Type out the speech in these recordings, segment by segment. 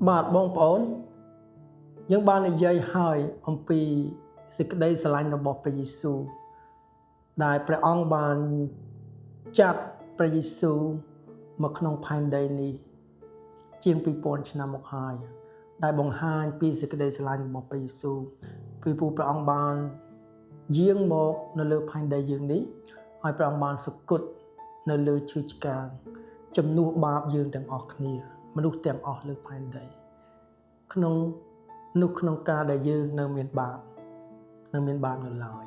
បាទបងប្អូនយើងបាននិយាយហើយអំពីសេចក្តីស្រឡាញ់របស់ព្រះយេស៊ូវដែលព្រះអង្គបានចាត់ព្រះយេស៊ូវមកក្នុងផែនដីនេះជាង2000ឆ្នាំមកហើយដែលបង្ហាញពីសេចក្តីស្រឡាញ់របស់ព្រះយេស៊ូវពីព្រោះព្រះអង្គបានយាងមកនៅលើផែនដីយើងនេះហើយព្រះអង្គបានសគត់នៅលើឈើឆ្កាងជំនួសបាបយើងទាំងអស់គ្នាមនុស្សទាំងអស់លើផែនដីក្នុងការដែលយើងនៅមានបាបនៅឡើយ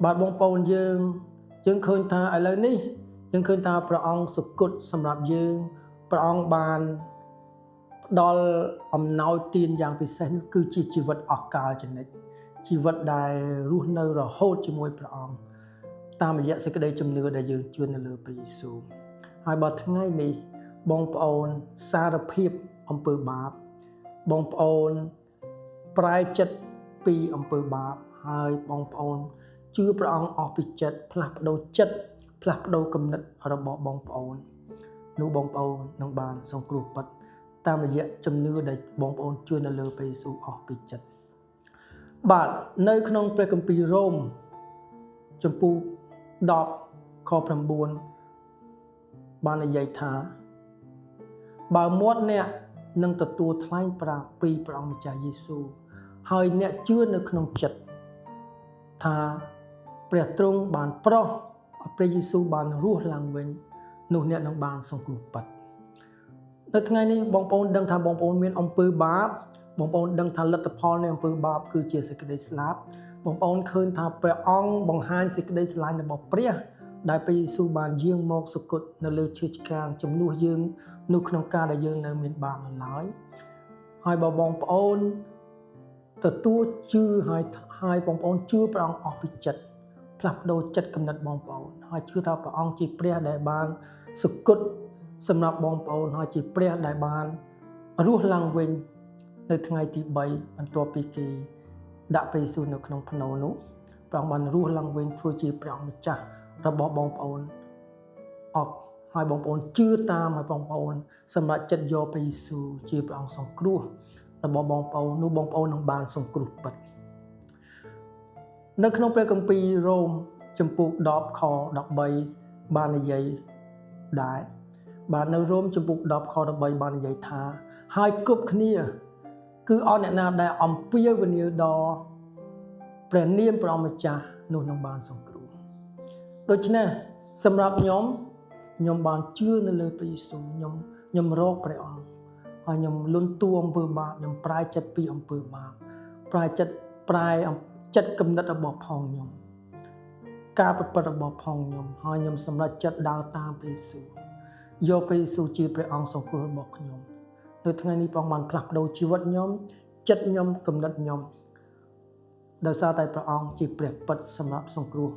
បាទបងប្អូនយើងឃើញថាឥឡូវនេះយើងឃើញថាព្រះអង្គសគត់សម្រាប់យើងព្រះអង្គបានផ្ដល់អំណោយទានយ៉ាងពិសេសនោះគឺជាជីវិតអស់កលចនិចជីវិតដែលរស់នៅរហូតជាមួយព្រះអង្គតាមរយៈសេចក្តីជំនឿដែលយើងជឿនៅលើព្រះយេស៊ូវហើយបើថ្ងៃនេះបងប្អូនសារភាពអំពើបាបបងប្អូនប្រែចិត្តពីអំពើបាបហើយបងប្អូនជឿព្រះអង្គអស់ពីចិត្តផ្លាស់ប្ដូរចិត្តផ្លាស់ប្ដូរគំនិតរបស់បងប្អូននោះបងប្អូននឹងបានសង្គ្រោះពិតតាមរយៈជំនឿដែលបងប្អូនជឿនៅលើព្រះយេស៊ូវអស់ពីចិត្តបាទនៅក្នុងព្រះគម្ពីររ៉ូមចំពោះ10ខ9បាននិយាយថាបើមាត់អ្នកនឹងទទួលថ្លែងប្រាប់ពីព្រះអង្គម្ចាស់យេស៊ូវហើយអ្នកជឿនៅក្នុងចិត្តថាព្រះទ្រង់បានប្រោសព្រះយេស៊ូវបានរស់ឡើងវិញនោះអ្នកនឹងបានសង្គ្រោះពិតនៅថ្ងៃនេះបងប្អូនដឹងថាបងប្អូនមានអំពើបាបបងប្អូនដឹងថាលទ្ធផលនៃអំពើបាបគឺជាសេចក្តីស្លាប់បងប្អូនឃើញថាព្រះអង្គបង្ហាញសេចក្តីស្រឡាញ់របស់ព្រះដែលព្រះយេស៊ូវបានយាងមកសគត់នៅលើឈើឆ្កាងជំនួសយើងនៅក្នុងការដែលយើងនៅមានបាបនៅឡើយហើយបើបងប្អូនទទួលជឿហើយបងប្អូនជឿព្រះអង្គអស់ពីចិត្តផ្លាស់ប្ដូរចិត្តគំនិតបងប្អូនហើយជឿថាព្រះអង្គជាព្រះដែលបានសគត់សម្រាប់បងប្អូនហើយជាព្រះដែលបានរស់ឡើងវិញនៅថ្ងៃទី3បន្ទាប់ពីគេដាក់ព្រះយេស៊ូវនៅក្នុងភ្នូរនោះព្រះអង្គបានរស់ឡើងវិញធ្វើជាព្រះម្ចាស់របស់បងប្អូនអស់ហើយបងប្អូនជឿតាមហើយបងប្អូនសម្រាប់ចិត្តយកព្រះយេស៊ូវជាព្រះអង្គសង្គ្រោះរបស់បងប្អូននោះបងប្អូននឹងបានសង្គ្រោះពិតនៅក្នុងព្រះគម្ពីររ៉ូមចំពោះ10ខ13បាននិយាយដែរបាទនៅរ៉ូមចំពោះ10ខ13បាននិយាយថាហើយគ្រប់គ្នាគឺអស់អ្នកណាដែលអំពាវនាវដល់ព្រះនាមព្រះម្ចាស់នោះនឹងបានសង្គ្រោះដូច្នេះសម្រាប់ខ្ញុំបានជឿនៅលើព្រះយេស៊ូវខ្ញុំរកព្រះអង្គហើយខ្ញុំលន់តួអំពើបាបខ្ញុំប្រែចិត្តពីអំពើបាបប្រែចិត្តគំនិតរបស់ផងខ្ញុំការប្រព្រឹត្តរបស់ផងខ្ញុំហើយខ្ញុំសម្រេចចិត្តដើរតាមព្រះយេស៊ូវយកព្រះយេស៊ូវជាព្រះអង្គសង្គ្រោះរបស់ខ្ញុំនៅថ្ងៃនេះព្រះអង្គបានផ្លាស់ប្ដូរជីវិតខ្ញុំចិត្តខ្ញុំគំនិតខ្ញុំដោយសារតែព្រះអង្គជាព្រះពិតសម្រាប់សង្គ្រោះ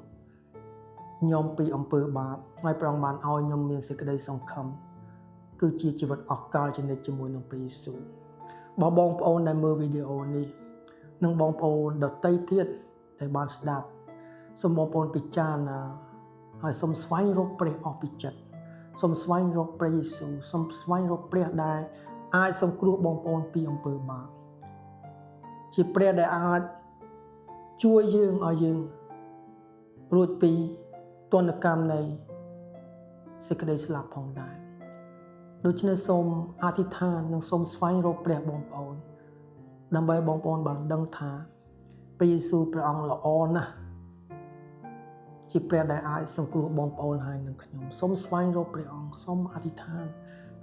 ខ្ញុំពីអំពើបាបហើយព្រះអង្គបានឲ្យខ្ញុំមានសេចក្តីសង្ឃឹមគឺជាជីវិតអស់កលជានិច្ចជាមួយនឹងព្រះយេស៊ូវបងប្អូនដែលមើលវីដេអូនេះនិងបងប្អូនដទៃទៀតដែលបានស្ដាប់សូមបងប្អូនពិចារណាហើយសូមស្វែងរកព្រះអស់ពីចិត្តសូមស្វែងរកព្រះយេស៊ូវសូមស្វែងរកព្រះដែលអាចសង្គ្រោះបងប្អូនពីអំពើបាបជាព្រះដែលអាចជួយយើងឲ្យយើងរួចពីទណ្ឌកម្មនៃសេចក្តីស្លាប់ផងដែរដូច្នេះសូមអធិដ្ឋាននិងសូមស្វែងរកព្រះបងប្អូនដើម្បីបងប្អូនបានដឹងថាព្រះយេស៊ូវព្រះអង្គល្អណាស់ជាព្រះដែលអាចសង្គ្រោះបងប្អូនហើយនឹងខ្ញុំសូមស្វែងរកព្រះអង្គសូមអធិដ្ឋាន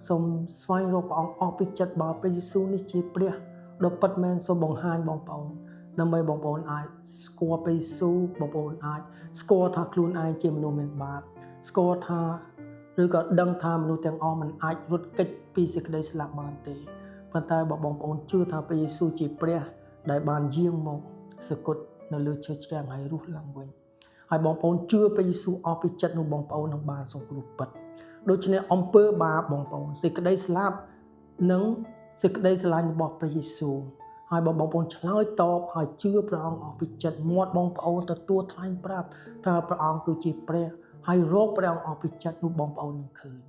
សូមស្វែងរកព្រះអង្គអស់ពីចិត្តបើព្រះយេស៊ូវនេះជាព្រះដ៏ពិតមែនសូមបង្ហាញបងប្អូនដើម្បីបងប្អូនអាចស្គាល់ព្រះយេស៊ូវបងប្អូនអាចស្គាល់ថាខ្លួនឯងជាមនុស្សមានបាបស្គាល់ថាឬក៏ដឹងថាមនុស្សទាំងអស់មិនអាចរត់គេចពីសេចក្តីស្លាប់បានទេប៉ុន្តែបើបងប្អូនជឿថាព្រះយេស៊ូវជាព្រះដែលបានយាងមកសគត់នៅលើឈើឆ្កាងហើយរស់ឡើងវិញហើយបងប្អូនជឿព្រះយេស៊ូវអស់ពីចិត្តនោះបងប្អូននឹងបានសង្គ្រោះពិតដូច្នេះអំពើបាបបងប្អូនសេចក្តីស្លាប់និងសេចក្តីស្រឡាញ់របស់ព្រះយេស៊ូវហើយបើបងប្អូនឆ្លើយតបហើយជឿព្រះអង្គអស់ពីចិត្តមាត់បងប្អូនទទួលថ្លែងប្រាប់ថាព្រះអង្គគឺជាព្រះហើយរកព្រះអង្គអស់ពីចិត្តនោះបងប្អូននឹងឃើញ